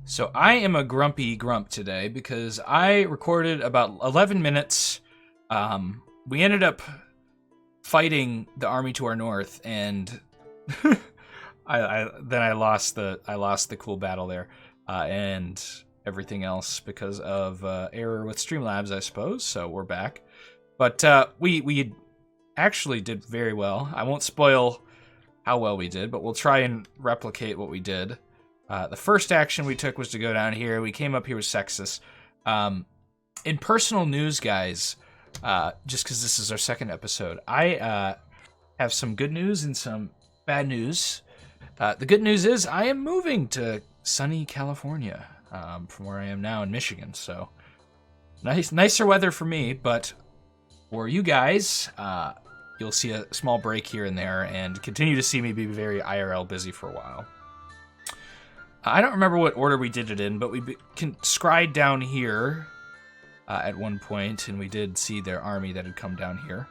So I am a grumpy grump today because I recorded about 11 minutes. We ended up fighting the army to our north, and I lost the cool battle there, and everything else because of error with Streamlabs, I suppose. So we're back, but we actually did very well. I won't spoil how well we did, but we'll try and replicate what we did. The first action we took was to go down here. We came up here with Sextus. In personal news, guys, just because this is our second episode, I have some good news and some bad news. The good news is I am moving to sunny California from where I am now in Michigan. So nicer weather for me, but for you guys, you'll see a small break here and there and continue to see me be very IRL busy for a while. I don't remember what order we did it in, but we scried down here at one point, and we did see their army that had come down here.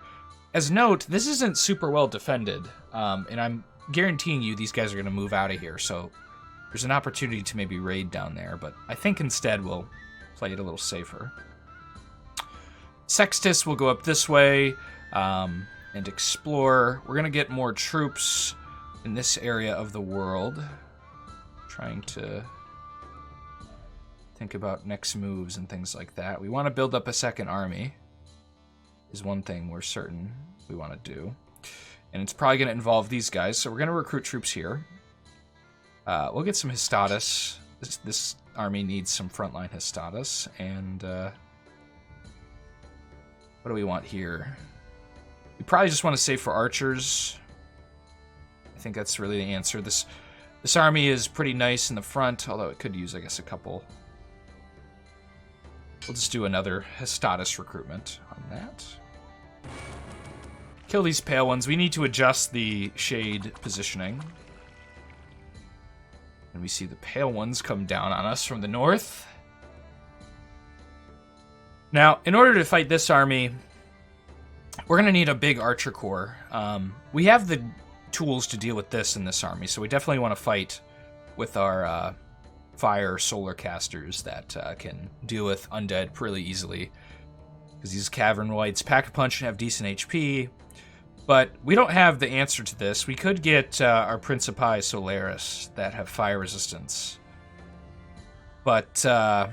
As note, this isn't super well defended, and I'm guaranteeing you these guys are going to move out of here, so there's an opportunity to maybe raid down there, but I think instead we'll play it a little safer. Sextus will go up this way and explore. We're going to get more troops in this area of the world. Trying to think about next moves and things like that. We want to build up a second army, is one thing we're certain we want to do. And it's probably going to involve these guys, so we're going to recruit troops here. We'll get some Histatus. This army needs some frontline Histatus. And what do we want here? We probably just want to save for archers. I think that's really the answer. This army is pretty nice in the front, although it could use, I guess, a couple. We'll just do another Histatus recruitment on that. Kill these pale ones. We need to adjust the shade positioning. And we see the pale ones come down on us from the north. Now, in order to fight this army, we're going to need a big archer corps. We have the tools to deal with this in this army, so we definitely want to fight with our fire solar casters that can deal with undead pretty easily, because these cavern wights pack a punch and have decent HP, but we don't have the answer to this. We could get our Principi Solaris that have fire resistance, but I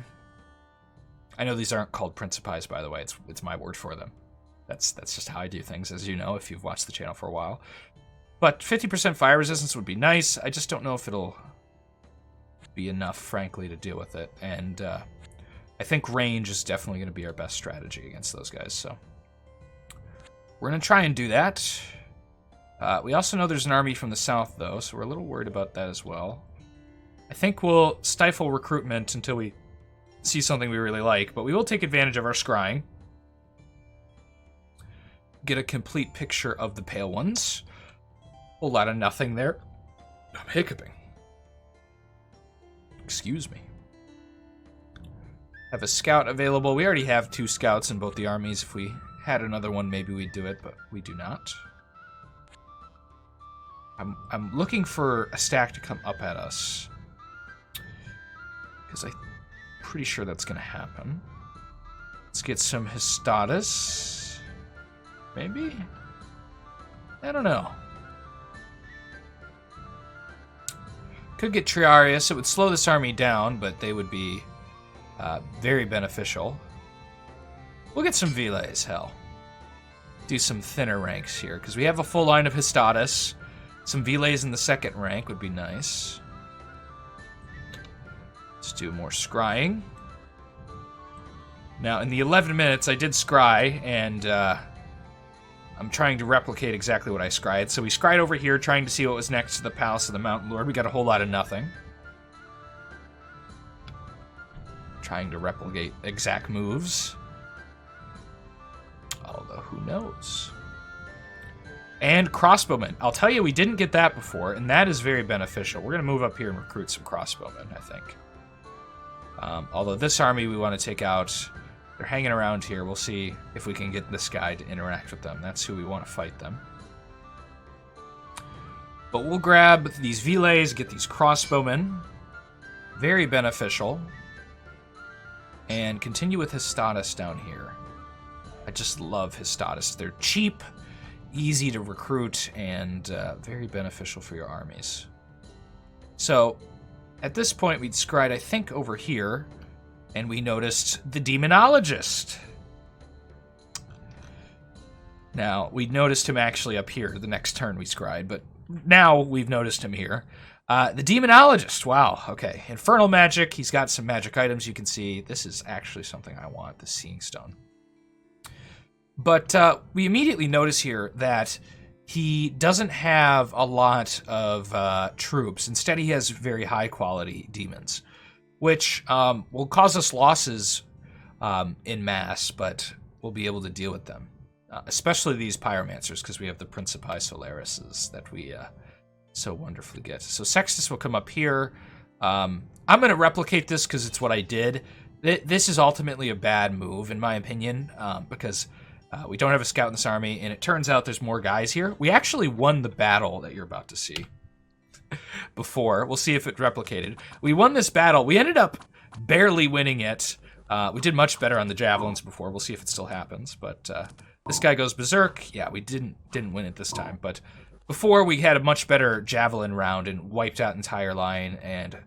know these aren't called Principis, by the way. It's my word for them. That's just how I do things, as you know, if you've watched the channel for a while. But 50% fire resistance would be nice. I just don't know if it'll be enough, frankly, to deal with it. And I think range is definitely going to be our best strategy against those guys. So we're going to try and do that. We also know there's an army from the south, though, so we're a little worried about that as well. I think we'll stifle recruitment until we see something we really like, but we will take advantage of our scrying. Get a complete picture of the pale ones. Whole lot of nothing there. I'm hiccuping. Excuse me. Have a scout available. We already have 2 scouts in both the armies. If we had another one, maybe we'd do it, but we do not. I'm looking for a stack to come up at us, because I'm pretty sure that's going to happen. Let's get some Histatus. Maybe? I don't know. Could get Triarius. It would slow this army down, but they would be very beneficial. We'll get some Vilays, hell. Do some thinner ranks here, because we have a full line of Histatus. Some Vilays in the second rank would be nice. Let's do more scrying. Now, in the 11 minutes, I did scry, and I'm trying to replicate exactly what I scried. So we scried over here, trying to see what was next to the Palace of the Mountain Lord. We got a whole lot of nothing. Trying to replicate exact moves. Although, who knows? And crossbowmen. I'll tell you, we didn't get that before, and that is very beneficial. We're going to move up here and recruit some crossbowmen, I think. Although this army we want to take out. They're hanging around here. We'll see if we can get this guy to interact with them. That's who we want to fight them. But we'll grab these Vilays, get these crossbowmen. Very beneficial. And continue with his status down here. I just love his status. They're cheap, easy to recruit, and very beneficial for your armies. So, at this point, we descried, I think, over here, and we noticed the Demonologist. Now, we noticed him actually up here the next turn we scried, but now we've noticed him here. The Demonologist, wow, okay. Infernal magic, he's got some magic items you can see. This is actually something I want, the Seeing Stone. But we immediately notice here that he doesn't have a lot of troops. Instead, he has very high-quality demons, which will cause us losses in mass, but we'll be able to deal with them. Especially these Pyromancers, because we have the Principi Solarises that we so wonderfully get. So Sextus will come up here. I'm going to replicate this because it's what I did. This is ultimately a bad move, in my opinion, because we don't have a scout in this army, and it turns out there's more guys here. We actually won the battle that you're about to see before. We'll see if it replicated. We won this battle. We ended up barely winning it. We did much better on the javelins before. We'll see if it still happens, but this guy goes berserk. Yeah, we didn't win it this time, but before we had a much better javelin round and wiped out entire line, and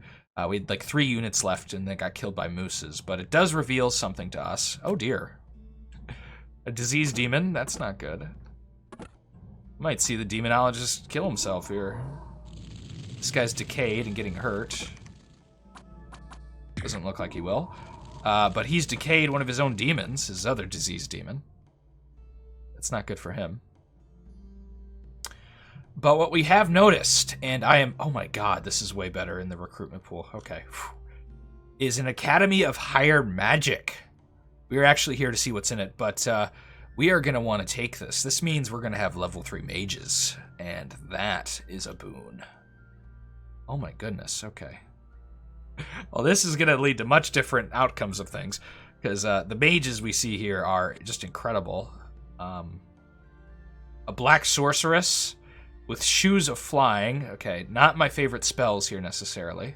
we had like 3 units left and they got killed by mooses, but it does reveal something to us. Oh dear. A diseased demon? That's not good. Might see the Demonologist kill himself here. This guy's decayed and getting hurt. Doesn't look like he will. But he's decayed one of his own demons, his other diseased demon. That's not good for him. But what we have noticed, and I am... Oh my god, this is way better in the recruitment pool. Okay. Is an Academy of Higher Magic. We are actually here to see what's in it, but we are going to want to take this. This means we're going to have level 3 mages, and that is a boon. Oh my goodness, okay. Well, this is going to lead to much different outcomes of things, because the mages we see here are just incredible. A black sorceress with shoes of flying. Okay, not my favorite spells here necessarily.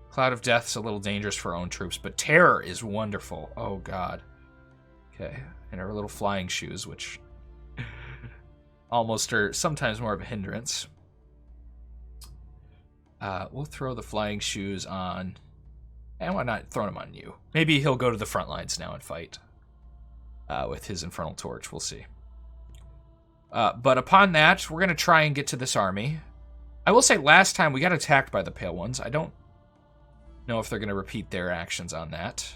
Cloud of Death's a little dangerous for our own troops, but Terror is wonderful. Oh god. Okay, and her little flying shoes, which almost are sometimes more of a hindrance. We'll throw the flying shoes on... And why not throw them on you? Maybe he'll go to the front lines now and fight with his Infernal Torch. We'll see. But upon that, we're going to try and get to this army. I will say last time we got attacked by the Pale Ones. I don't know if they're going to repeat their actions on that.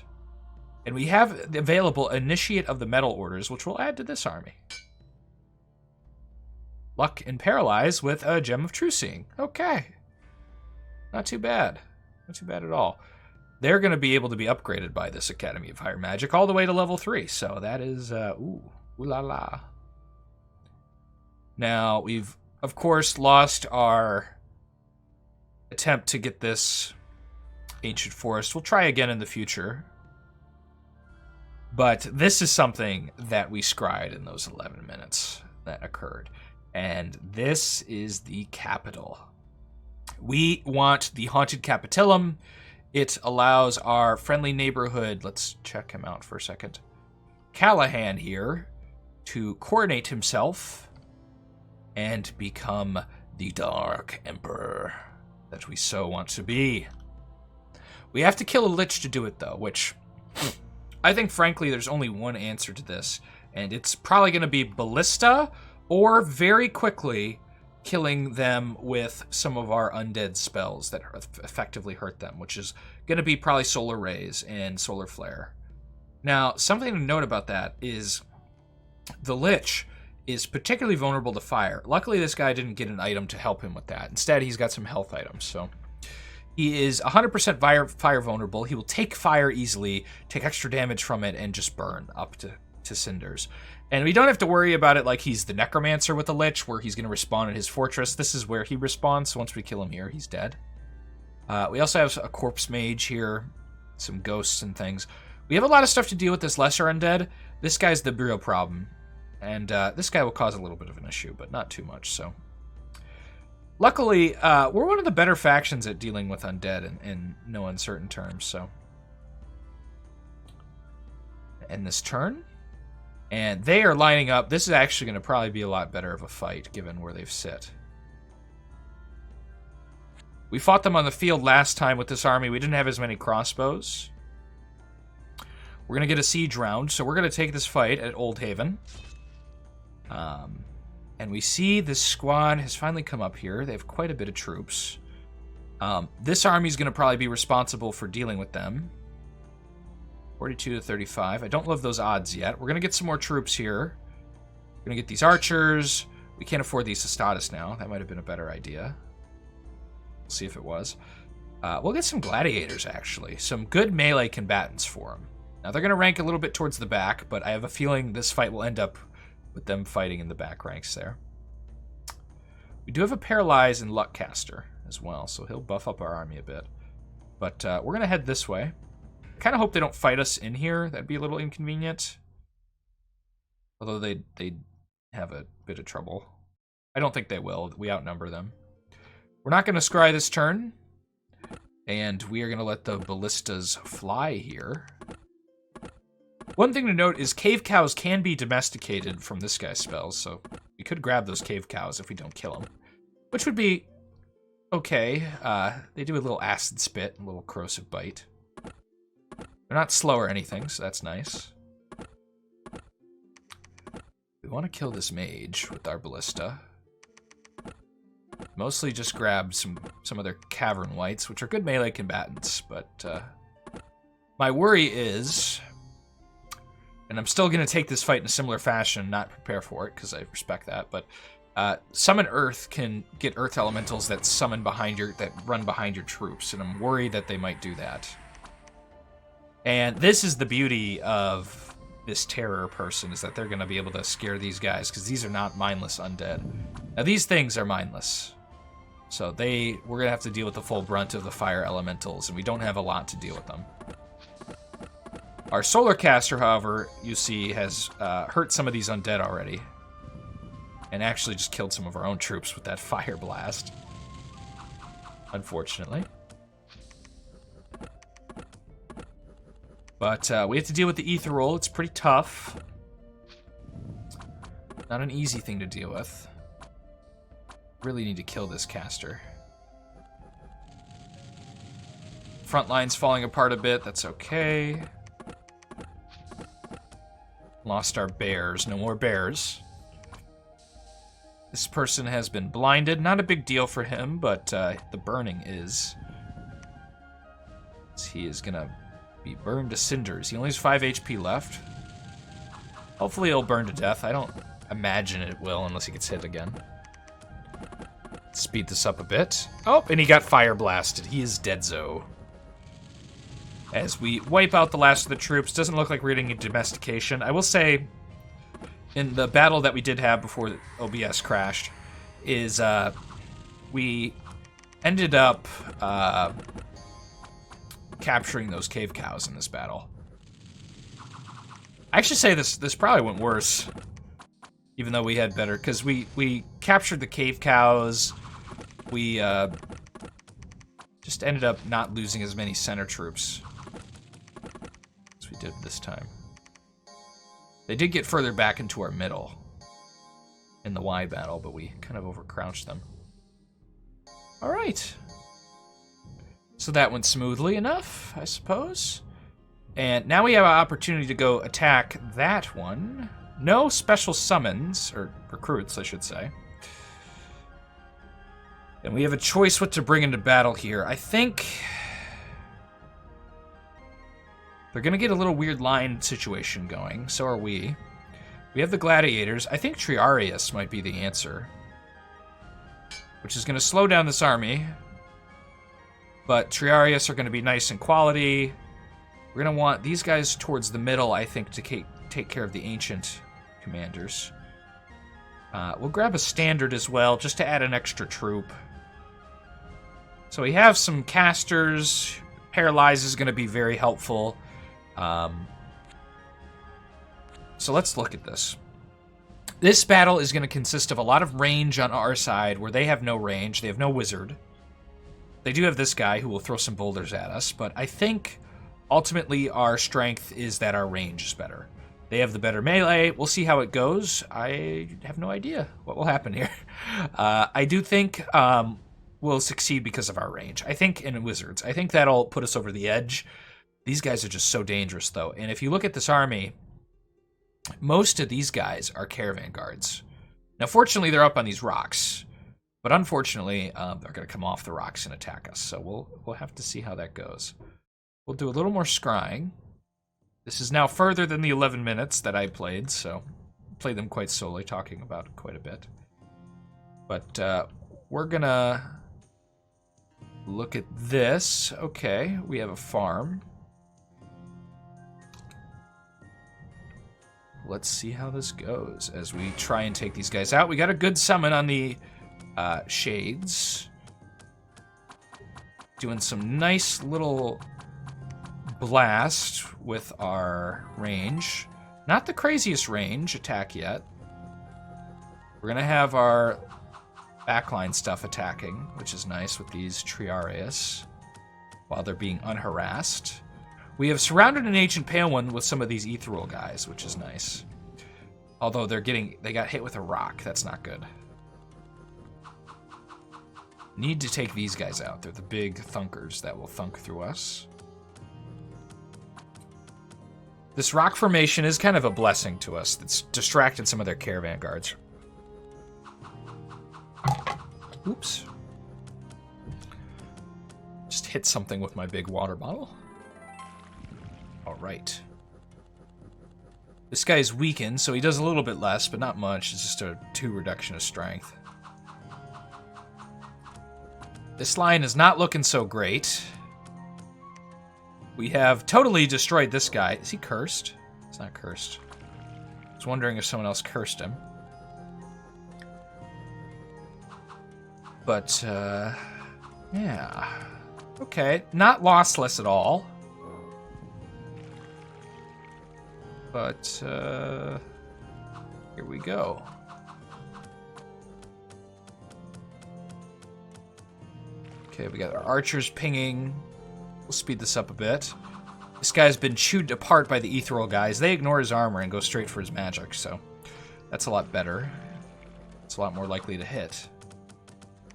And we have available Initiate of the Metal Orders, which we'll add to this army. Luck and Paralyze with a Gem of True Seeing. Okay. Not too bad. Not too bad at all. They're going to be able to be upgraded by this Academy of Higher Magic all the way to level 3. So that is, ooh la la. Now, we've, of course, lost our attempt to get this Ancient Forest. We'll try again in the future. But this is something that we scried in those 11 minutes that occurred. And this is the capital. We want the Haunted Capitulum. It allows our friendly neighborhood, let's check him out for a second, Callahan here, to coronate himself and become the Dark Emperor that we so want to be. We have to kill a Lich to do it, though, which I think, frankly, there's only one answer to this, and it's probably going to be Ballista, or very quickly killing them with some of our undead spells that effectively hurt them, which is going to be probably Solar Rays and Solar Flare. Now, something to note about that is the Lich is particularly vulnerable to fire. Luckily, this guy didn't get an item to help him with that. Instead, he's got some health items, so he is 100% fire vulnerable. He will take fire easily, take extra damage from it, and just burn up to cinders. And we don't have to worry about it like he's the Necromancer with the Lich, where he's going to respawn in his fortress. This is where he respawns, so once we kill him here, he's dead. We also have a Corpse Mage here, some ghosts and things. We have a lot of stuff to deal with this lesser undead. This guy's the real problem. And this guy will cause a little bit of an issue, but not too much, so. Luckily, we're one of the better factions at dealing with undead in no uncertain terms, so. End this turn. And they are lining up. This is actually going to probably be a lot better of a fight, given where they've sit. We fought them on the field last time with this army. We didn't have as many crossbows. We're going to get a siege round, so we're going to take this fight at Old Haven. And we see this squad has finally come up here. They have quite a bit of troops. This army is going to probably be responsible for dealing with them. 42 to 35. I don't love those odds yet. We're going to get some more troops here. We're going to get these archers. We can't afford these Status now. That might have been a better idea. We'll see if it was. We'll get some gladiators, actually. Some good melee combatants for them. Now, they're going to rank a little bit towards the back, but I have a feeling this fight will end up with them fighting in the back ranks there. We do have a Paralyze and Luckcaster as well, so he'll buff up our army a bit. But we're going to head this way. Kind of hope they don't fight us in here. That'd be a little inconvenient. Although they'd have a bit of trouble. I don't think they will. We outnumber them. We're not going to scry this turn. And we are going to let the ballistas fly here. One thing to note is cave cows can be domesticated from this guy's spells, so we could grab those cave cows if we don't kill them. Which would be okay. They do a little acid spit, a little corrosive bite. They're not slow or anything, so that's nice. We want to kill this mage with our ballista. Mostly just grab some of their cavern wights, which are good melee combatants, but my worry is, and I'm still going to take this fight in a similar fashion, not prepare for it, because I respect that, but Summon Earth can get Earth Elementals that run behind your troops, and I'm worried that they might do that. And this is the beauty of this terror person, is that they're going to be able to scare these guys, because these are not mindless undead. Now, these things are mindless. So we're going to have to deal with the full brunt of the fire elementals, and we don't have a lot to deal with them. Our solar caster, however, you see, has hurt some of these undead already. And actually just killed some of our own troops with that fire blast. Unfortunately. But we have to deal with the ether roll. It's pretty tough. Not an easy thing to deal with. Really need to kill this caster. Front line's falling apart a bit. That's okay. Lost our bears. No more bears. This person has been blinded. Not a big deal for him, but the burning is. He is going to be burned to cinders. He only has 5 HP left. Hopefully he'll burn to death. I don't imagine it will unless he gets hit again. Speed this up a bit. Oh, and he got fire blasted. He is deadzo. As we wipe out the last of the troops, doesn't look like we're getting a domestication. I will say, in the battle that we did have before the OBS crashed, is we ended up capturing those cave cows in this battle. I should say this probably went worse, even though we had better, because we captured the cave cows. We just ended up not losing as many center troops as we did this time. They did get further back into our middle in the wide battle, but we kind of overcrouched them. All right. So that went smoothly enough, I suppose. And now we have an opportunity to go attack that one. No special summons, or recruits, I should say. And we have a choice what to bring into battle here. I think they're going to get a little weird line situation going. So are we. We have the gladiators. I think Triarius might be the answer, which is going to slow down this army. But Triarius are going to be nice in quality. We're going to want these guys towards the middle, I think, to take care of the ancient commanders. We'll grab a standard as well, just to add an extra troop. So we have some casters. Paralyze is going to be very helpful. So let's look at this. This battle is going to consist of a lot of range on our side, where they have no range. They have no wizard. They do have this guy who will throw some boulders at us, but I think ultimately our strength is that our range is better. They have the better melee. We'll see how it goes. I have no idea what will happen here. I do think we'll succeed because of our range. I think in wizards. I think that'll put us over the edge. These guys are just so dangerous, though. And if you look at this army, most of these guys are caravan guards. Now, fortunately, they're up on these rocks. But unfortunately, they're going to come off the rocks and attack us. So we'll have to see how that goes. We'll do a little more scrying. This is now further than the 11 minutes that I played, so I played them quite slowly, talking about it quite a bit. But we're going to look at this. Okay, we have a farm. Let's see how this goes as we try and take these guys out. We got a good summon on the shades. Doing some nice little blast with our range. Not the craziest range attack yet. We're going to have our backline stuff attacking, which is nice with these Triarius, while they're being unharassed. We have surrounded an Ancient Pale One with some of these ethereal guys, which is nice. Although they got hit with a rock. That's not good. Need to take these guys out. They're the big thunkers that will thunk through us. This rock formation is kind of a blessing to us. That's distracted some of their caravan guards. Oops. Just hit something with my big water bottle. All right. This guy's weakened, so he does a little bit less, but not much. It's just a 2 reduction of strength. This line is not looking so great. We have totally destroyed this guy. Is he cursed? He's not cursed. I was wondering if someone else cursed him. But, yeah. Okay, not lossless at all. But, here we go. Okay, we got our archers pinging. We'll speed this up a bit. This guy's been chewed apart by the ethereal guys. They ignore his armor and go straight for his magic, so that's a lot better. It's a lot more likely to hit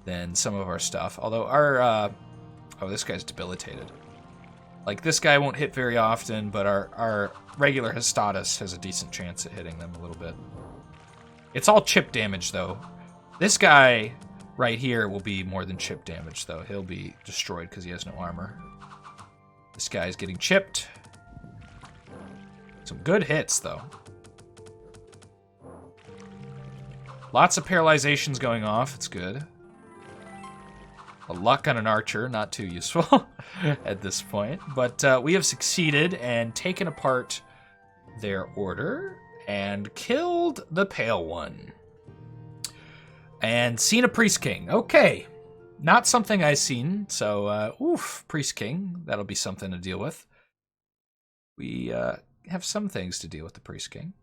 than some of our stuff. Although our, oh, this guy's debilitated. Like, this guy won't hit very often, but our regular Hestatus has a decent chance at hitting them a little bit. It's all chip damage, though. This guy right here will be more than chip damage, though. He'll be destroyed because he has no armor. This guy's getting chipped. Some good hits, though. Lots of paralyzations going off. It's good. A luck on an archer, not too useful at this point. But we have succeeded and taken apart their order and killed the Pale One. And seen a Priest King. Okay. Not something I've seen, so, oof, Priest King. That'll be something to deal with. We have some things to deal with the Priest King.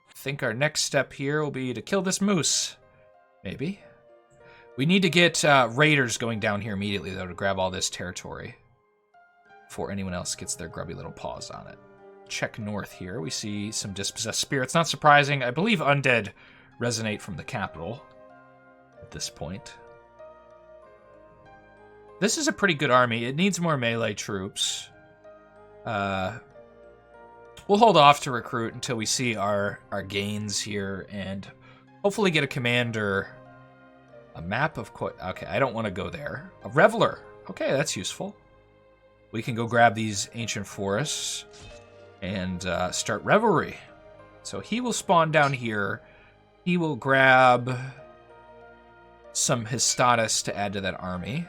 I think our next step here will be to kill this moose. Maybe. We need to get raiders going down here immediately, though, to grab all this territory before anyone else gets their grubby little paws on it. Check north here. We see some dispossessed spirits. Not surprising. I believe undead resonate from the capital at this point. This is a pretty good army. It needs more melee troops. We'll hold off to recruit until we see our gains here and hopefully get a commander. A map of... Okay, I don't want to go there. A Reveler. Okay, that's useful. We can go grab these ancient forests and start revelry. So he will spawn down here. He will grab some Hestatus to add to that army.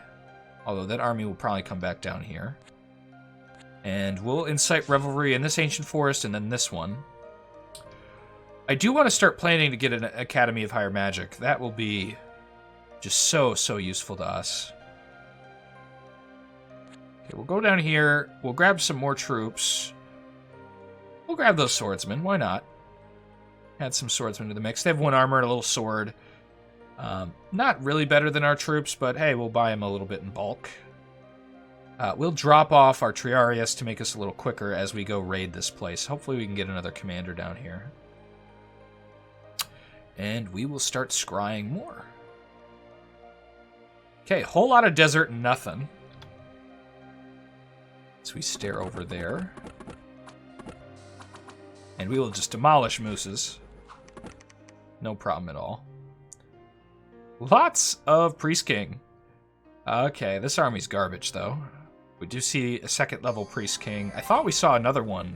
Although that army will probably come back down here. And we'll incite revelry in this ancient forest and then this one. I do want to start planning to get an Academy of Higher Magic. That will be just so useful to us. Okay, we'll go down here. We'll grab some more troops. We'll grab those swordsmen. Why not? Add some swordsmen to the mix. They have 1 armor and a little sword. Not really better than our troops, but hey, we'll buy them a little bit in bulk. We'll drop off our Triarius to make us a little quicker as we go raid this place. Hopefully we can get another commander down here. And we will start scrying more. Okay, whole lot of desert and nothing. So we stare over there. And we will just demolish mooses. No problem at all. Lots of Priest King. Okay, this army's garbage, though. We do see a 2nd level Priest King. I thought we saw another one.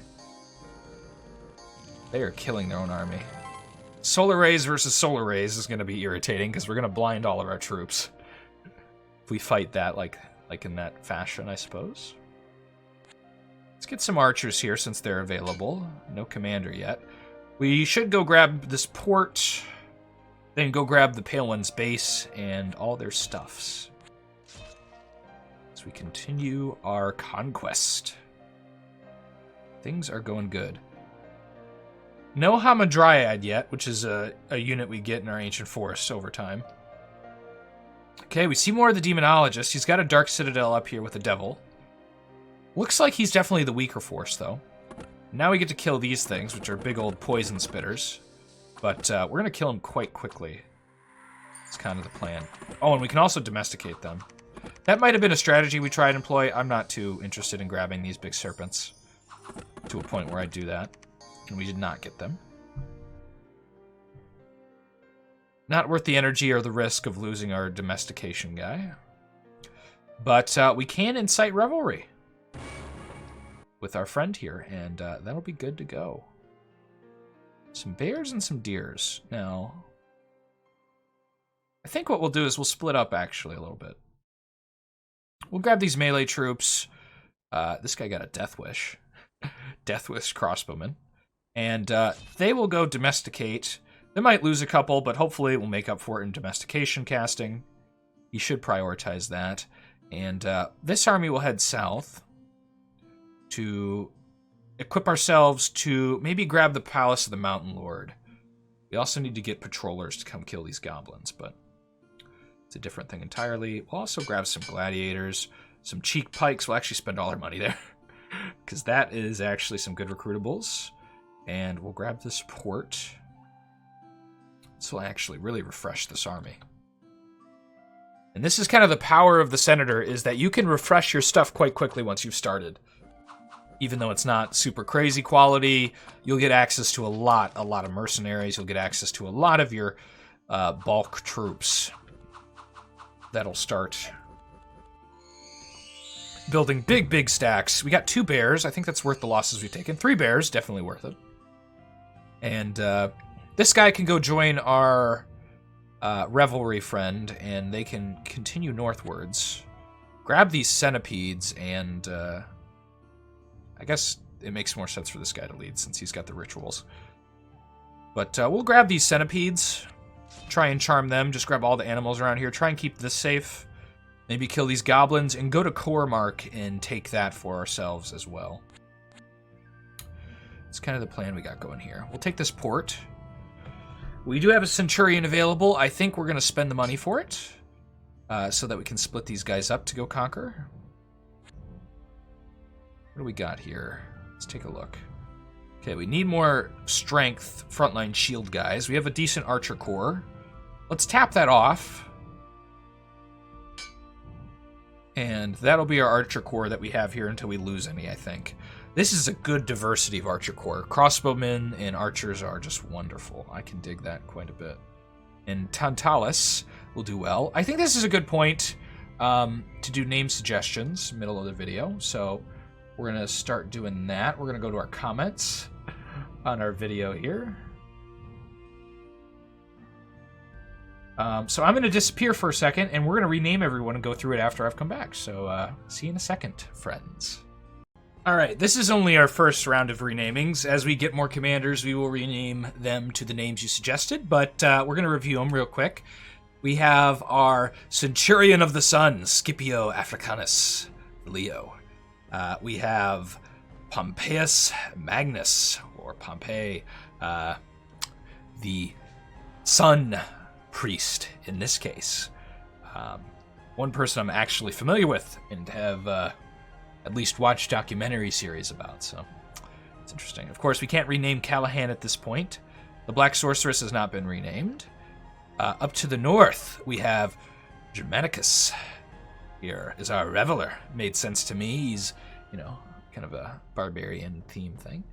They are killing their own army. Solar Rays versus Solar Rays is going to be irritating, because we're going to blind all of our troops. If we fight that like in that fashion, I suppose. Let's get some archers here since they're available. No commander yet. We should go grab this port, then go grab the Pale One's base and all their stuffs. As we continue our conquest. Things are going good. No Hamadryad yet, which is a unit we get in our Ancient Forest over time. Okay, we see more of the Demonologist. He's got a Dark Citadel up here with a Devil. Looks like he's definitely the weaker force, though. Now we get to kill these things, which are big old poison spitters. But we're going to kill them quite quickly. It's kind of the plan. Oh, and we can also domesticate them. That might have been a strategy we tried to employ. I'm not too interested in grabbing these big serpents to a point where I do that. And we did not get them. Not worth the energy or the risk of losing our domestication guy. But we can incite revelry with our friend here, and that'll be good to go. Some bears and some deers. Now, I think what we'll do is we'll split up, actually, a little bit. We'll grab these melee troops. This guy got a Death Wish. Death Wish crossbowman. And they will go domesticate. They might lose a couple, but hopefully we'll make up for it in domestication casting. You should prioritize that. And this army will head south to equip ourselves to maybe grab the Palace of the Mountain Lord. We also need to get patrollers to come kill these goblins, but it's a different thing entirely. We'll also grab some gladiators, some cheek pikes. We'll actually spend all our money there, because that is actually some good recruitables. And we'll grab this port. This will actually really refresh this army. And this is kind of the power of the Senator, is that you can refresh your stuff quite quickly once you've started. Even though it's not super crazy quality, you'll get access to a lot of mercenaries. You'll get access to a lot of your bulk troops. That'll start building big stacks. We got 2 bears. I think that's worth the losses we've taken. 3 bears, definitely worth it. And this guy can go join our revelry friend, and they can continue northwards. Grab these centipedes, and I guess it makes more sense for this guy to lead since he's got the rituals. But we'll grab these centipedes, try and charm them, just grab all the animals around here, try and keep this safe, maybe kill these goblins, and go to Cormark and take that for ourselves as well. It's kind of the plan we got going here. We'll take this port. We do have a Centurion available. I think we're going to spend the money for it so that we can split these guys up to go conquer. What do we got here? Let's take a look. Okay, we need more strength frontline shield guys. We have a decent archer corps. Let's tap that off. And that'll be our archer corps that we have here until we lose any, I think. This is a good diversity of archer corps. Crossbowmen and archers are just wonderful. I can dig that quite a bit. And Tantalus will do well. I think this is a good point to do name suggestions, middle of the video. So we're going to start doing that. We're going to go to our comments on our video here. So I'm going to disappear for a second, and we're going to rename everyone and go through it after I've come back. So see you in a second, friends. All right, this is only our first round of renamings. As we get more commanders, we will rename them to the names you suggested, but we're going to review them real quick. We have our Centurion of the Sun, Scipio Africanus Leo. We have Pompeius Magnus, or Pompey. the Sun Priest in this case. One person I'm actually familiar with and have at least watched documentary series about, so it's interesting. Of course, we can't rename Callahan at this point. The Black Sorceress has not been renamed. Up to the north, we have Germanicus. Here is our Reveler. Made sense to me. He's, kind of a barbarian theme thing.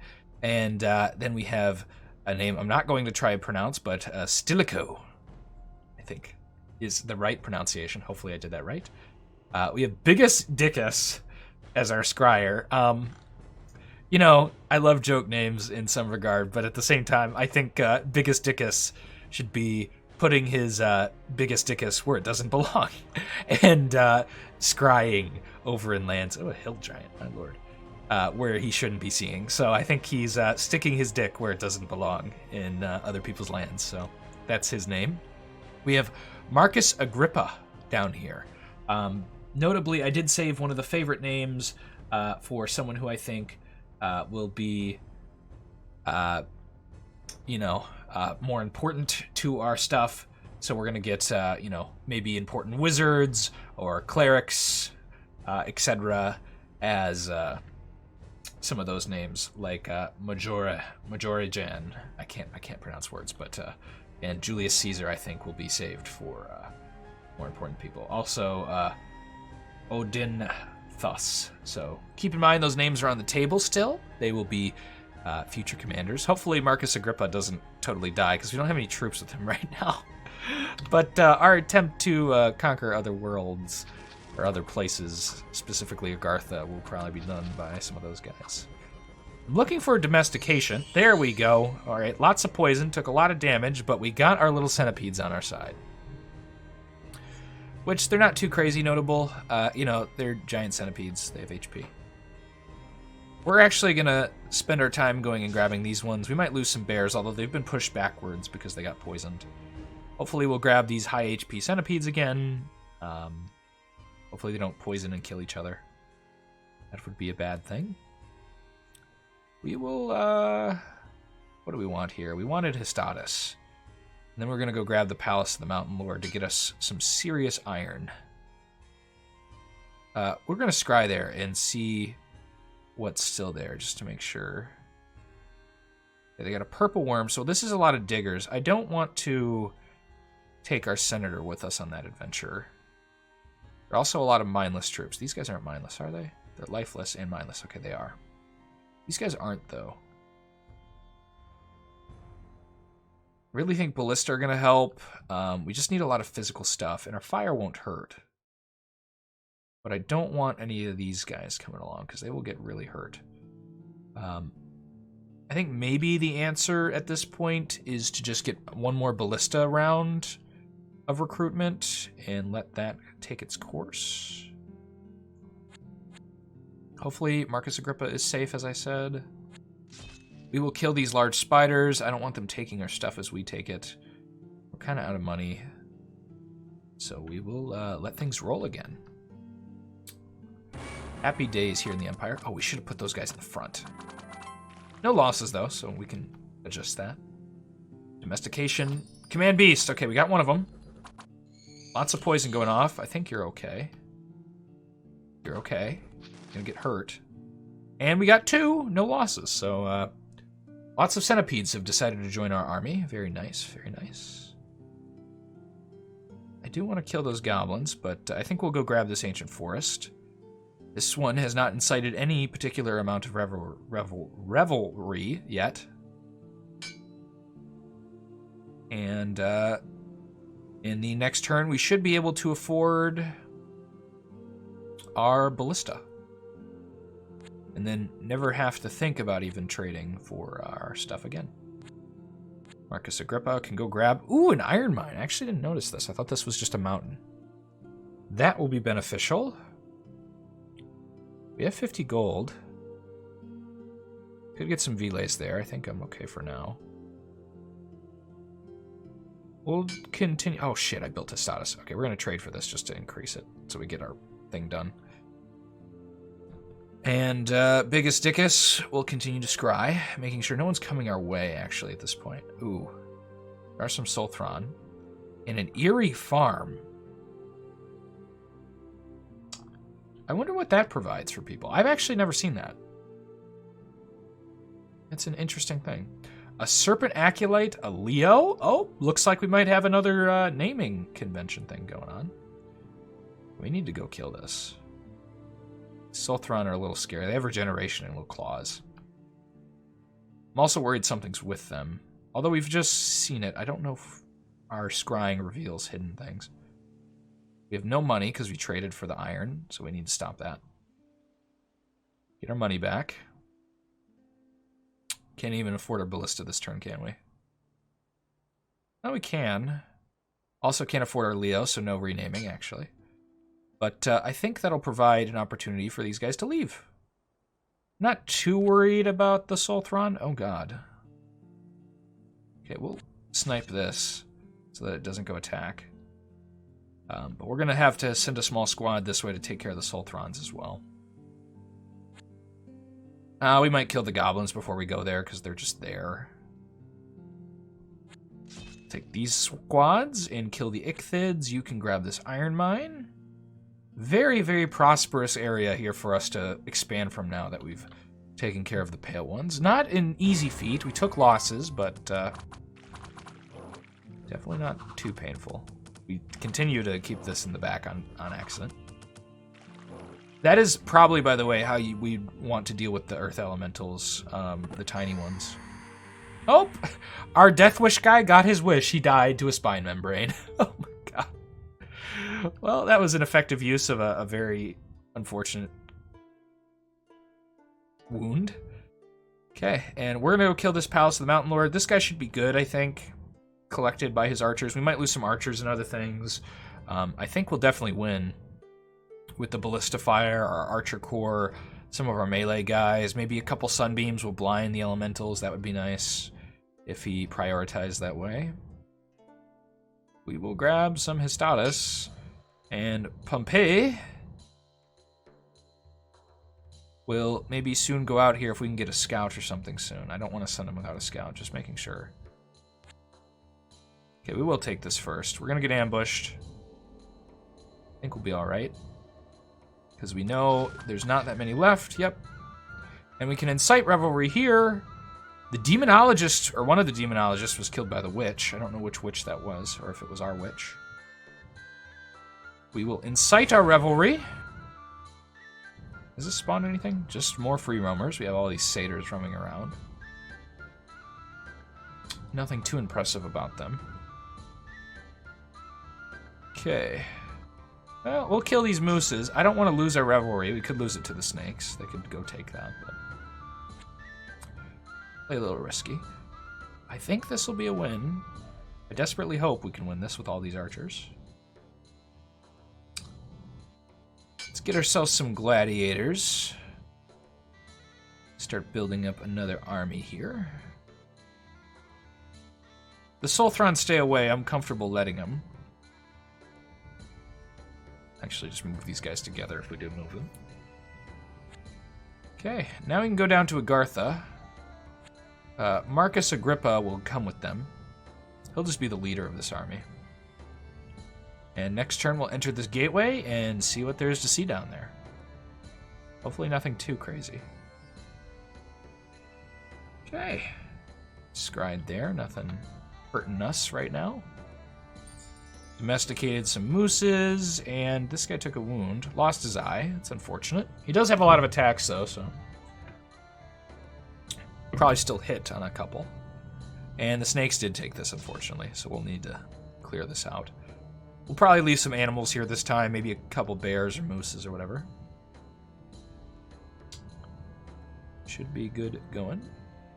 And then we have a name I'm not going to try to pronounce, but Stilicho, I think, is the right pronunciation. Hopefully I did that right. We have Biggest Dickus as our scryer. I love joke names in some regard, but at the same time, I think Biggest Dickus should be putting his Biggest Dickus where it doesn't belong, and scrying over in lands. Oh, a hill giant, my lord. Where he shouldn't be seeing. So I think he's sticking his dick where it doesn't belong in other people's lands. So that's his name. We have Marcus Agrippa down here. Notably, I did save one of the favorite names for someone who I think will be, more important to our stuff. So we're going to get, maybe important wizards or clerics, etc. as some of those names, like Majorijan. I can't pronounce words, but and Julius Caesar, I think, will be saved for more important people. Also, Odin Thus. So keep in mind those names are on the table still. They will be future commanders. Hopefully Marcus Agrippa doesn't totally die, because we don't have any troops with him right now. But our attempt to conquer other worlds or other places, specifically Agartha, will probably be done by some of those guys. I'm looking for domestication. There we go. All right, lots of poison, took a lot of damage, but we got our little centipedes on our side. Which, they're not too crazy notable. They're giant centipedes. They have HP. We're actually going to spend our time going and grabbing these ones. We might lose some bears, although they've been pushed backwards because they got poisoned. Hopefully we'll grab these high HP centipedes again. Hopefully they don't poison and kill each other. That would be a bad thing. We will, what do we want here? We wanted Histatus. And then we're going to go grab the Palace of the Mountain Lord to get us some serious iron. We're going to scry there and see what's still there, just to make sure. Yeah, they got a purple worm, so this is a lot of diggers. I don't want to take our senator with us on that adventure. There are also a lot of mindless troops. These guys aren't mindless, are they? They're lifeless and mindless. Okay, they are. These guys aren't, though. Really think ballista are going to help. We just need a lot of physical stuff, and our fire won't hurt. But I don't want any of these guys coming along, because they will get really hurt. I think maybe the answer at this point is to just get one more ballista round of recruitment and let that take its course. Hopefully Marcus Agrippa is safe, as I said. We will kill these large spiders. I don't want them taking our stuff as we take it. We're kind of out of money. So we will let things roll again. Happy days here in the Empire. Oh, we should have put those guys in the front. No losses, though, so we can adjust that. Domestication. Command Beast. Okay, we got one of them. Lots of poison going off. I think you're okay. You're okay. Gonna get hurt. And we got two. No losses. So, lots of centipedes have decided to join our army. Very nice. Very nice. I do want to kill those goblins, but I think we'll go grab this ancient forest. This one has not incited any particular amount of revelry yet. And in the next turn, we should be able to afford our ballista. And then never have to think about even trading for our stuff again. Marcus Agrippa can go grab... Ooh, an iron mine. I actually didn't notice this. I thought this was just a mountain. That will be beneficial. We have 50 gold. Could get some velays there. I think I'm okay for now. We'll continue... Oh, shit, I built a status. Okay, we're going to trade for this just to increase it so we get our thing done. And Biggest Dickus will continue to scry, making sure no one's coming our way, actually, at this point. Ooh. There are some Sultron. In an eerie farm. I wonder what that provides for people. I've actually never seen that. It's an interesting thing. A Serpent Acolyte, a Leo. Oh, looks like we might have another naming convention thing going on. We need to go kill this. Sultron are a little scary. They have regeneration and little claws. I'm also worried something's with them. Although we've just seen it, I don't know if our scrying reveals hidden things. We have no money because we traded for the iron, so we need to stop that. Get our money back. Can't even afford our ballista this turn, can we? No, we can. Also can't afford our Leo, so no renaming, actually. But I think that'll provide an opportunity for these guys to leave. Not too worried about the Sultron. Oh, God. Okay, we'll snipe this so that it doesn't go attack. But we're going to have to send a small squad this way to take care of the Sultrons as well. We might kill the goblins before we go there because they're just there. Take these squads and kill the Ichthids. You can grab this iron mine. Very, very prosperous area here for us to expand from now that we've taken care of the Pale Ones. Not an easy feat. We took losses, but definitely not too painful. We continue to keep this in the back on accident. That is probably, by the way, how we want to deal with the Earth Elementals, the tiny ones. Oh, our Death Wish guy got his wish. He died to a spine membrane. Oh my god. Well, that was an effective use of a very unfortunate wound. Okay, and we're going to go kill this Palace of the Mountain Lord. This guy should be good, I think. Collected by his archers. We might lose some archers and other things. I think we'll definitely win with the Ballista Fire, our Archer Corps, some of our melee guys. Maybe a couple Sunbeams will blind the Elementals. That would be nice if he prioritized that way. We will grab some Histatus, and Pompey will maybe soon go out here if we can get a scout or something soon. I don't want to send him without a scout, just making sure. Okay, we will take this first. We're going to get ambushed. I think we'll be alright. Because we know there's not that many left. Yep. And we can incite revelry here. The Demonologist, or one of the Demonologists, was killed by the witch. I don't know which witch that was, or if it was our witch. We will incite our revelry. Does this spawn anything? Just more free roamers. We have all these satyrs roaming around. Nothing too impressive about them. Okay. Well, we'll kill these mooses. I don't want to lose our revelry. We could lose it to the snakes. They could go take that, but play a little risky. I think this will be a win. I desperately hope we can win this with all these archers. Let's get ourselves some gladiators. Start building up another army here. The Sulthrons stay away. I'm comfortable letting them. Actually, just move these guys together if we do move them. Okay, now we can go down to Agartha. Marcus Agrippa will come with them. He'll just be the leader of this army. And next turn we'll enter this gateway and see what there is to see down there. Hopefully nothing too crazy. Okay. Scried there, nothing hurting us right now. Domesticated some mooses, and this guy took a wound. Lost his eye. It's unfortunate. He does have a lot of attacks, though, so probably still hit on a couple. And the snakes did take this, unfortunately, so we'll need to clear this out. We'll probably leave some animals here this time, maybe a couple bears or mooses or whatever. Should be good going.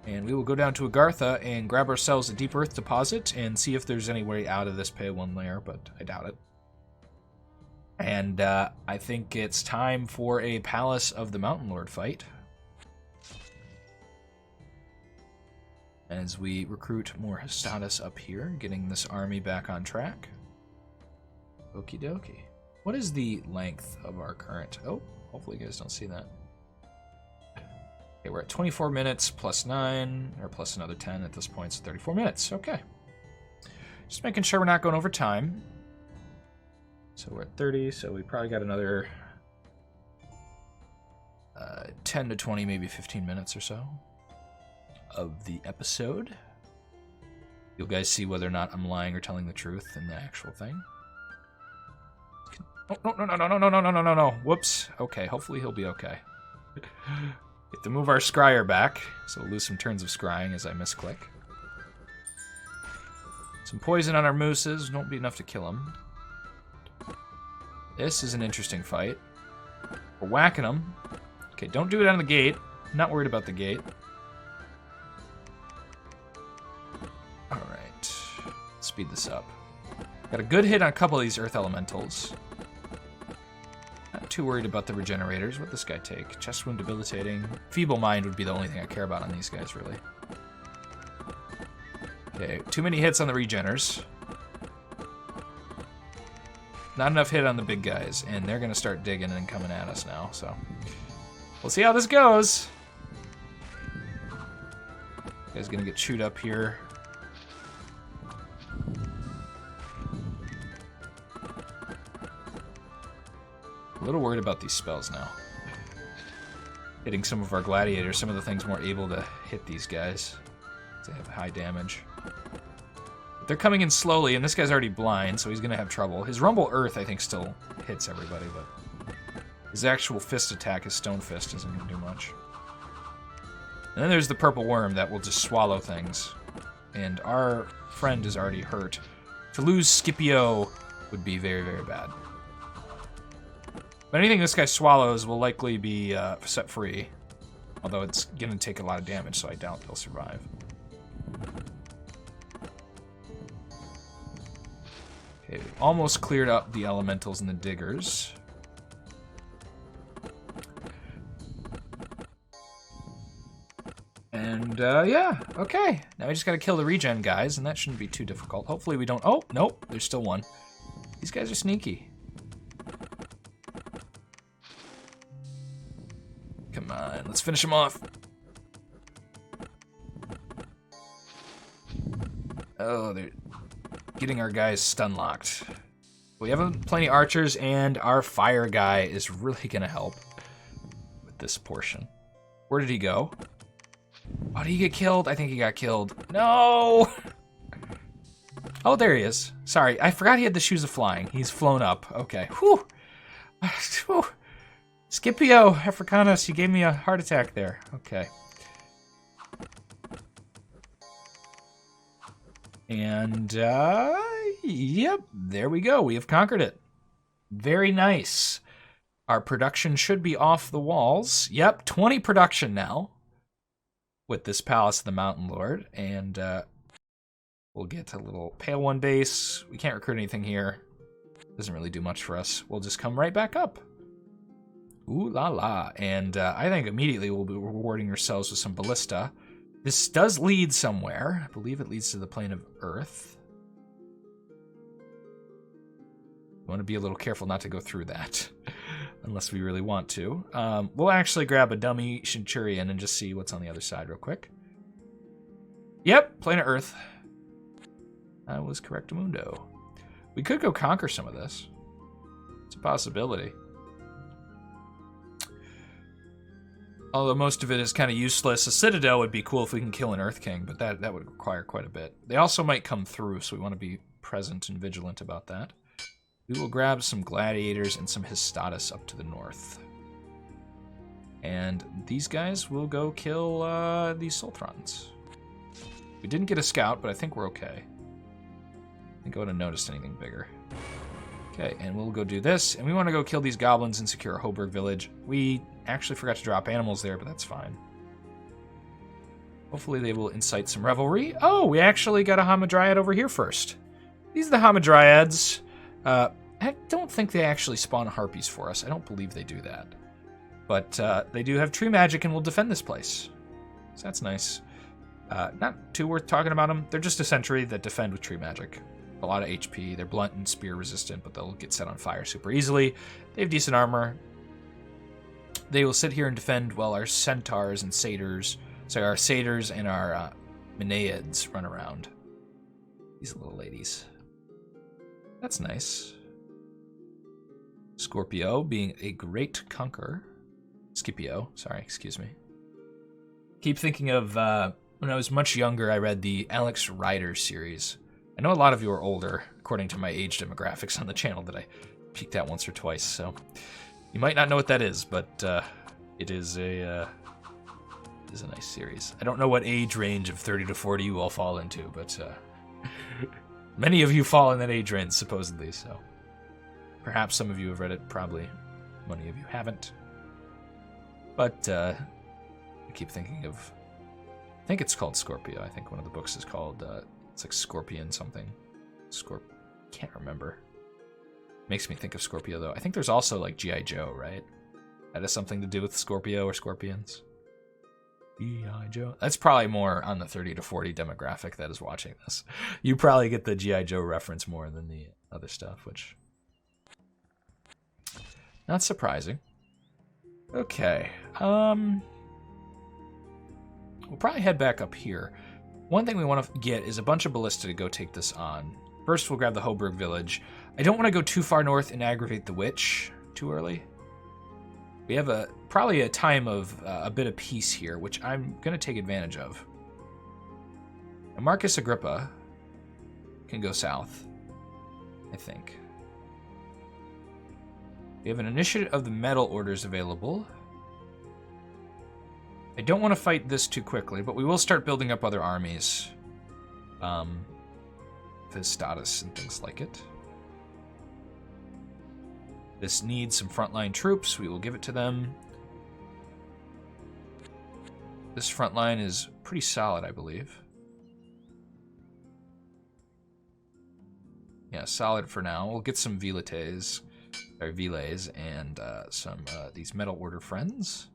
And we will go down to Agartha and grab ourselves a deep earth deposit and see if there's any way out of this Pale One lair, but I doubt it. And I think it's time for a Palace of the Mountain Lord fight. As we recruit more Histatus up here, getting this army back on track. Okie dokie. What is the length of our current... Oh, hopefully you guys don't see that. Okay, we're at 24 minutes plus 9, or plus another 10 at this point, so 34 minutes. Okay. Just making sure we're not going over time. So we're at 30, so we probably got another 10 to 20, maybe 15 minutes or so of the episode. You'll guys see whether or not I'm lying or telling the truth in the actual thing. Oh, no. Whoops. Okay, hopefully he'll be okay. We have to move our scryer back, so we'll lose some turns of scrying as I misclick. Some poison on our mooses. Won't be enough to kill him. This is an interesting fight. We're whacking them. Okay, don't do it on the gate. I'm not worried about the gate. Alright. Speed this up. Got a good hit on a couple of these earth elementals. Not too worried about the regenerators. What'd this guy take? Chest wound debilitating. Feeble mind would be the only thing I care about on these guys, really. Okay, too many hits on the regeners. Not enough hit on the big guys, and they're going to start digging and coming at us now, so... We'll see how this goes. Guy's going to get chewed up here. A little worried about these spells now. Hitting some of our gladiators, some of the things more able to hit these guys. They have high damage. But they're coming in slowly, and this guy's already blind, so he's going to have trouble. His Rumble Earth, I think, still hits everybody, but his actual fist attack, his Stone Fist, isn't going to do much. And then there's the Purple Worm that will just swallow things. And our friend is already hurt. To lose Scipio would be very, very bad. But anything this guy swallows will likely be set free. Although it's going to take a lot of damage, so I doubt they'll survive. Okay, we almost cleared up the elementals and the diggers. And, yeah, okay. Now we just gotta kill the regen guys, and that shouldn't be too difficult. Hopefully we don't... Oh, nope, there's still one. These guys are sneaky. Come on, let's finish him off. Oh, they're getting our guys stun-locked. We have plenty of archers, and our fire guy is really gonna help with this portion. Where did he go? Oh, did he get killed? I think he got killed. No! Oh, there he is. Sorry, I forgot he had the Shoes of Flying. He's flown up. Okay. Whew. Whew. Scipio Africanus, you gave me a heart attack there. Okay. And, yep, there we go. We have conquered it. Very nice. Our production should be off the walls. Yep, 20 production now with this Palace of the Mountain Lord. And, we'll get a little Pale One base. We can't recruit anything here. Doesn't really do much for us. We'll just come right back up. Ooh la la. And I think immediately we'll be rewarding ourselves with some ballista. This does lead somewhere. I believe it leads to the plane of Earth. We want to be a little careful not to go through that. Unless we really want to. We'll actually grab a dummy Centurion and just see what's on the other side real quick. Yep, plane of Earth. That was correctamundo. We could go conquer some of this. It's a possibility. Although most of it is kind of useless. A Citadel would be cool if we can kill an Earth King, but that would require quite a bit. They also might come through, so we want to be present and vigilant about that. We will grab some Gladiators and some Histatus up to the north. And these guys will go kill these Sultrons. We didn't get a scout, but I think we're okay. I think I would have noticed anything bigger. Okay, and we'll go do this. And we want to go kill these goblins and secure Hoburg village. We actually forgot to drop animals there, but that's fine. Hopefully they will incite some revelry. Oh, we actually got a Hamadryad over here first. These are the Hamadryads. I don't think they actually spawn harpies for us. I don't believe they do that. But they do have tree magic and will defend this place. So that's nice. Not too worth talking about them. They're just a sentry that defend with tree magic. A lot of HP. They're blunt and spear resistant, but they'll get set on fire super easily. They have decent armor. They will sit here and defend while our centaurs and satyrs, sorry, our satyrs and our Menaids run around. These little ladies. That's nice. Scorpio being a great conqueror. Scipio, sorry, excuse me. Keep thinking of, when I was much younger, I read the Alex Rider series. I know a lot of you are older, according to my age demographics on the channel that I peeked at once or twice, so you might not know what that is, but it is a nice series. I don't know what age range of 30 to 40 you all fall into, but many of you fall in that age range, supposedly, so perhaps some of you have read it, probably many of you haven't. But I keep thinking of, I think it's called Scorpio. I think one of the books is called, it's like Scorpion something. Can't remember. Makes me think of Scorpio, though. I think there's also, like, G.I. Joe, right? That has something to do with Scorpio or scorpions. G.I. Joe. That's probably more on the 30 to 40 demographic that is watching this. You probably get the G.I. Joe reference more than the other stuff, which... not surprising. Okay. We'll probably head back up here. One thing we want to get is a bunch of ballista to go take this on. First, we'll grab the Hoburg village. I don't want to go too far north and aggravate the witch too early. We have probably a time of a bit of peace here, which I'm going to take advantage of. Now, Marcus Agrippa can go south, I think. We have an initiative of the metal orders available. I don't want to fight this too quickly, but we will start building up other armies. Status and things like it. This needs some frontline troops. We will give it to them. This front line is pretty solid, I believe. Yeah, solid for now. We'll get some velays and some these metal order friends.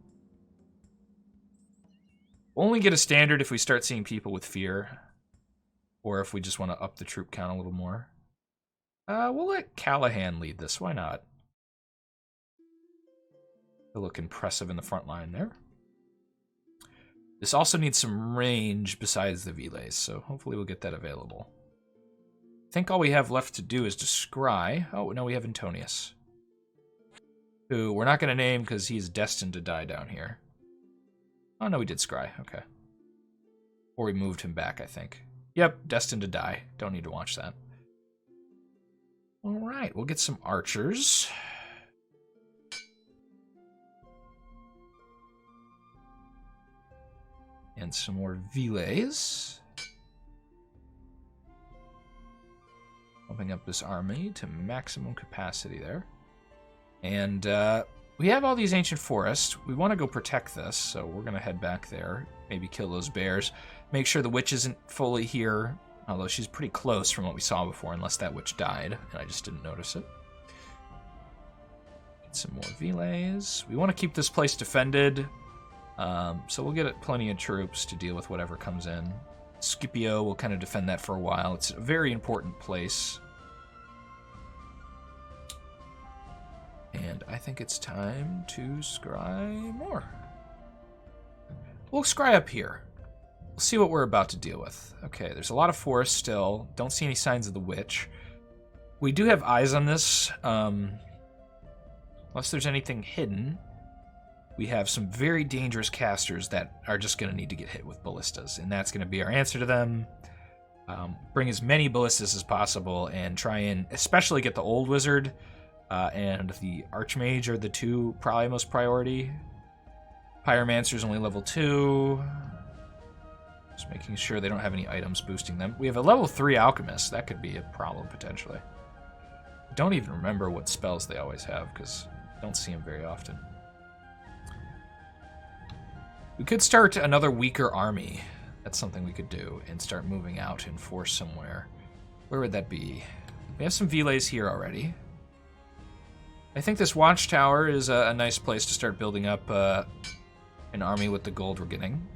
We'll only get a standard if we start seeing people with fear, or if we just want to up the troop count a little more. We'll let Callahan lead this. Why not? They look impressive in the front line there. This also needs some range besides the velays, so hopefully we'll get that available. I think all we have left to do is to scry. Oh, no, we have Antonius, who we're not going to name because he's destined to die down here. Oh, no, we did scry. Okay. Or we moved him back, I think. Yep, destined to die. Don't need to watch that. All right, we'll get some archers. And some more velays. Pumping up this army to maximum capacity there. And we have all these ancient forests. We want to go protect this, so we're going to head back there. Maybe kill those bears. Make sure the witch isn't fully here, although she's pretty close from what we saw before, unless that witch died, and I just didn't notice it. Get some more velays. We want to keep this place defended, so we'll get plenty of troops to deal with whatever comes in. Scipio will kind of defend that for a while. It's a very important place. And I think it's time to scry more. We'll scry up here. We'll see what we're about to deal with. Okay, there's a lot of forest still. Don't see any signs of the witch. We do have eyes on this. Unless there's anything hidden, we have some very dangerous casters that are just going to need to get hit with ballistas. And that's going to be our answer to them. Bring as many ballistas as possible and try and especially get the old wizard and the archmage are the two probably most priority. Pyromancer's only level 2. Just making sure they don't have any items boosting them. We have a level 3 alchemist. That could be a problem potentially. Don't even remember what spells they always have because I don't see them very often. We could start another weaker army. That's something we could do and start moving out in force somewhere. Where would that be? We have some velays here already. I think this watchtower is a nice place to start building up an army with the gold we're getting.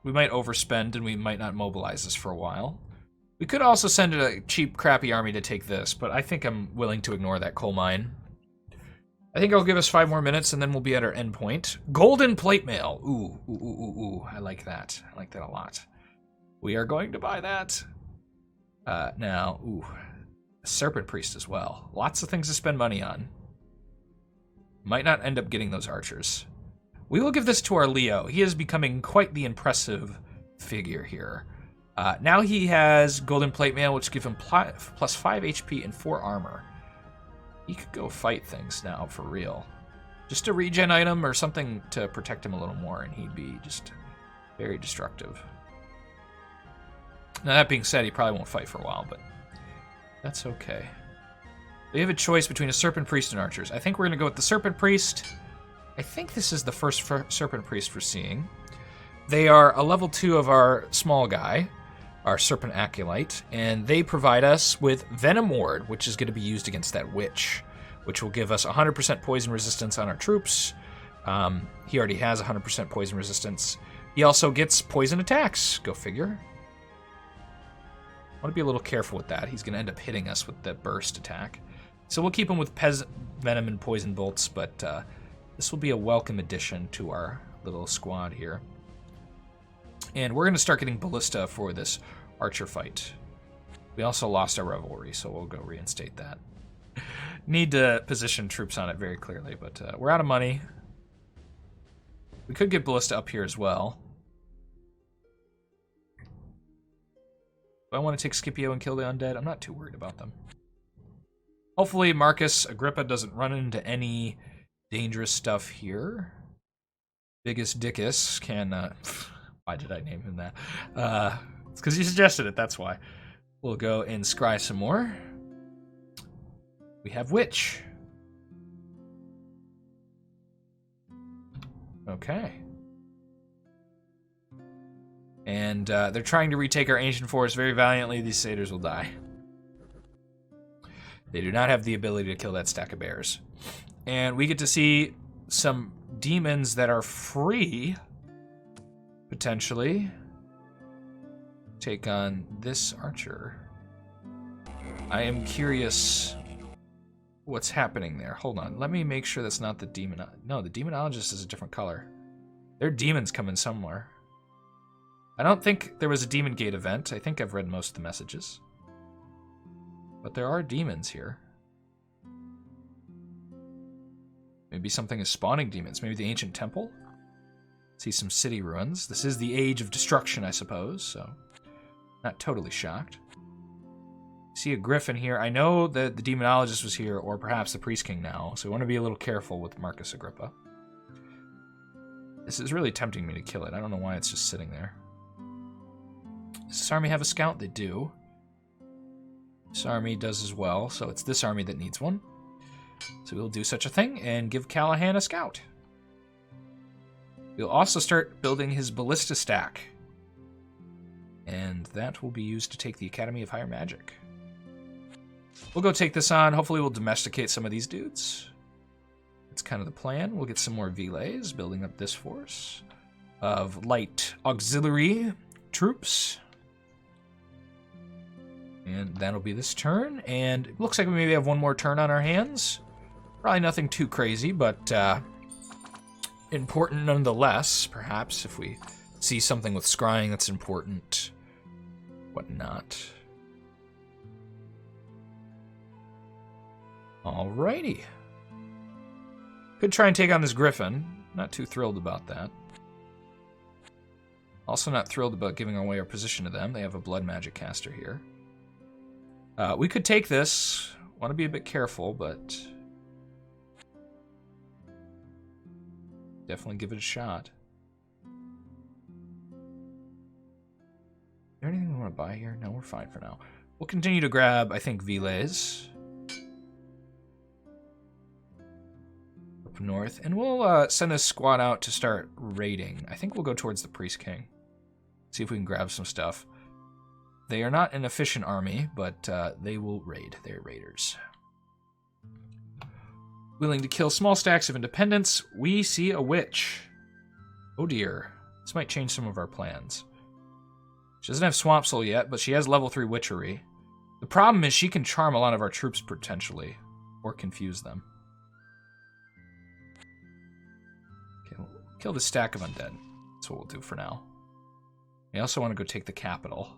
We might overspend and we might not mobilize this for a while. We could also send a cheap, crappy army to take this, but I think I'm willing to ignore that coal mine. I think it'll give us 5 more minutes and then we'll be at our end point. Golden plate mail. Ooh, ooh, ooh, ooh, ooh. I like that. I like that a lot. We are going to buy that. Now, ooh, Serpent Priest as well. Lots of things to spend money on. Might not end up getting those archers. We will give this to our Leo. He is becoming quite the impressive figure here. Now he has Golden Plate Mail, which give him plus 5 HP and 4 armor. He could go fight things now, for real. Just a regen item or something to protect him a little more, and he'd be just very destructive. Now, that being said, he probably won't fight for a while, but that's okay. We have a choice between a Serpent Priest and archers. I think we're going to go with the Serpent Priest. I think this is the first Serpent Priest we're seeing. They are a level 2 of our small guy, our Serpent Acolyte, and they provide us with Venom Ward, which is going to be used against that witch, which will give us 100% poison resistance on our troops. He already has 100% poison resistance. He also gets poison attacks. Go figure. I want to be a little careful with that. He's going to end up hitting us with that burst attack. So we'll keep him with Venom and Poison Bolts, but this will be a welcome addition to our little squad here. And we're going to start getting Ballista for this archer fight. We also lost our Revelry, so we'll go reinstate that. Need to position troops on it very clearly, but we're out of money. We could get Ballista up here as well. Do I want to take Scipio and kill the undead? I'm not too worried about them. Hopefully Marcus Agrippa doesn't run into any dangerous stuff here. Biggest Dickus can... why did I name him that? It's because you suggested it, that's why. We'll go and scry some more. We have Witch. Okay. And they're trying to retake our ancient forest very valiantly. These satyrs will die. They do not have the ability to kill that stack of bears. And we get to see some demons that are free, potentially, take on this archer. I am curious what's happening there. Hold on. Let me make sure that's not the demon. No, the Demonologist is a different color. There are demons coming somewhere. I don't think there was a Demon Gate event. I think I've read most of the messages. But there are demons here. Maybe something is spawning demons. Maybe the ancient temple? See some city ruins. This is the age of destruction, I suppose, so not totally shocked. See a griffin here. I know that the Demonologist was here, or perhaps the Priest King now, so we want to be a little careful with Marcus Agrippa. This is really tempting me to kill it. I don't know why it's just sitting there. Does this army have a scout? They do. This army does as well, so it's this army that needs one. So we'll do such a thing and give Callahan a scout. We'll also start building his ballista stack. And that will be used to take the Academy of Higher Magic. We'll go take this on. Hopefully we'll domesticate some of these dudes. That's kind of the plan. We'll get some more Velays, building up this force of light auxiliary troops. And that'll be this turn. And it looks like we maybe have one more turn on our hands. Probably nothing too crazy, but important nonetheless. Perhaps if we see something with scrying that's important, whatnot. Alrighty. Could try and take on this griffin. Not too thrilled about that. Also not thrilled about giving away our position to them. They have a blood magic caster here. We could take this. Want to be a bit careful, but definitely give it a shot. Is there anything we want to buy here? No, we're fine for now. We'll continue to grab, I think, Velays up north, and we'll send this squad out to start raiding. I think we'll go towards the Priest King. See if we can grab some stuff. They are not an efficient army, but they will raid. They're raiders. Willing to kill small stacks of independence. We see a witch. Oh dear. This might change some of our plans. She doesn't have Swamp Soul yet, but she has level 3 witchery. The problem is she can charm a lot of our troops potentially, or confuse them. Okay, we'll kill the stack of undead. That's what we'll do for now. We also want to go take the capital.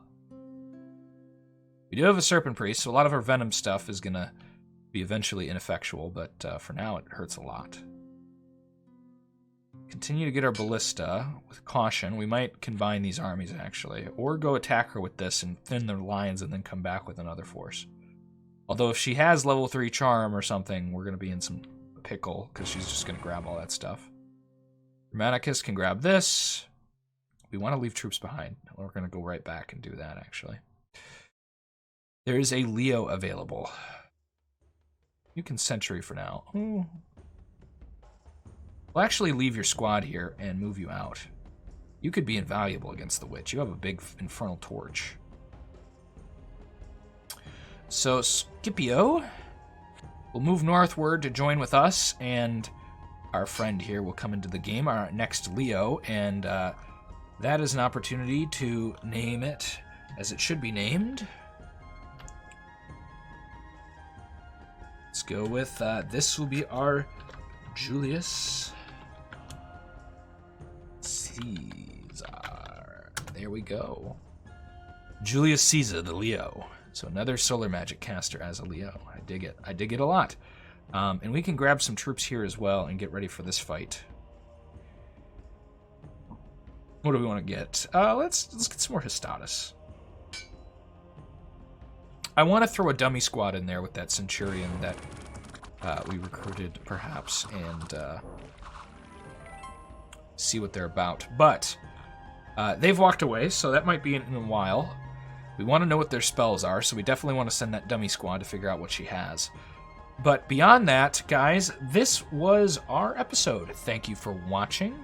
We do have a Serpent Priest, so a lot of our Venom stuff is going to be eventually ineffectual, but for now it hurts a lot. Continue to get our Ballista with caution. We might combine these armies, actually, or go attack her with this and thin their lines and then come back with another force. Although if she has level 3 charm or something, we're going to be in some pickle, because she's just going to grab all that stuff. Thematically can grab this. We want to leave troops behind. We're going to go right back and do that, actually. There is a Leo available. You can Sentry for now. We'll actually leave your squad here and move you out. You could be invaluable against the Witch. You have a big Infernal Torch. So, Scipio will move northward to join with us, and our friend here will come into the game, our next Leo, and that is an opportunity to name it as it should be named. Let's go with, this will be our Julius Caesar. There we go. Julius Caesar, the Leo. So another solar magic caster as a Leo. I dig it. I dig it a lot. And we can grab some troops here as well and get ready for this fight. What do we want to get? Let's get some more Hestatus. I want to throw a dummy squad in there with that Centurion that we recruited, perhaps, and see what they're about. But they've walked away, so that might be in a while. We want to know what their spells are, so we definitely want to send that dummy squad to figure out what she has. But beyond that, guys, this was our episode. Thank you for watching.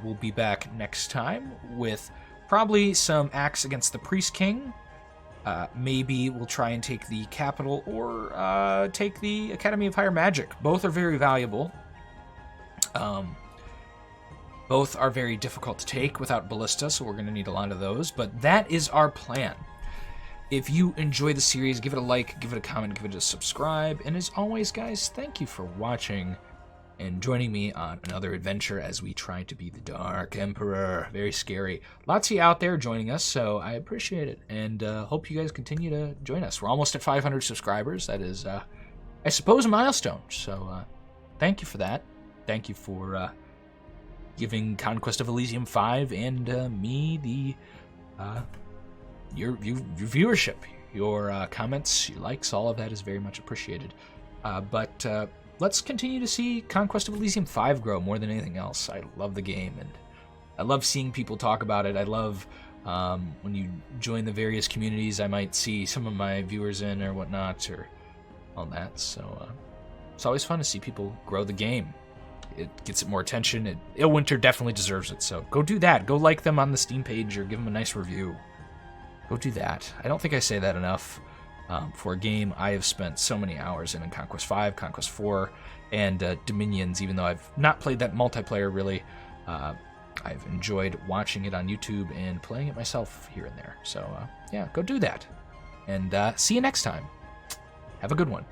We'll be back next time with probably some acts against the Priest King. Maybe we'll try and take the Capital or take the Academy of Higher Magic. Both are very valuable. Both are very difficult to take without Ballista, so we're going to need a lot of those. But that is our plan. If you enjoy the series, give it a like, give it a comment, give it a subscribe. And as always, guys, thank you for watching and joining me on another adventure as we try to be the Dark Emperor. Very scary. Lots of you out there joining us, so I appreciate it. And hope you guys continue to join us. We're almost at 500 subscribers. That is, I suppose, a milestone. So thank you for that. Thank you for giving Conquest of Elysium 5 and me the your viewership, your comments, your likes, all of that is very much appreciated. But let's continue to see Conquest of Elysium 5 grow more than anything else. I love the game, and I love seeing people talk about it. I love when you join the various communities I might see some of my viewers in or whatnot, or all that. So it's always fun to see people grow the game. It gets it more attention. Illwinter definitely deserves it, so go do that. Go like them on the Steam page or give them a nice review. Go do that. I don't think I say that enough. For a game I have spent so many hours in Conquest 5, Conquest 4, and Dominions, even though I've not played that multiplayer really. I've enjoyed watching it on YouTube and playing it myself here and there. So, yeah, go do that. And see you next time. Have a good one.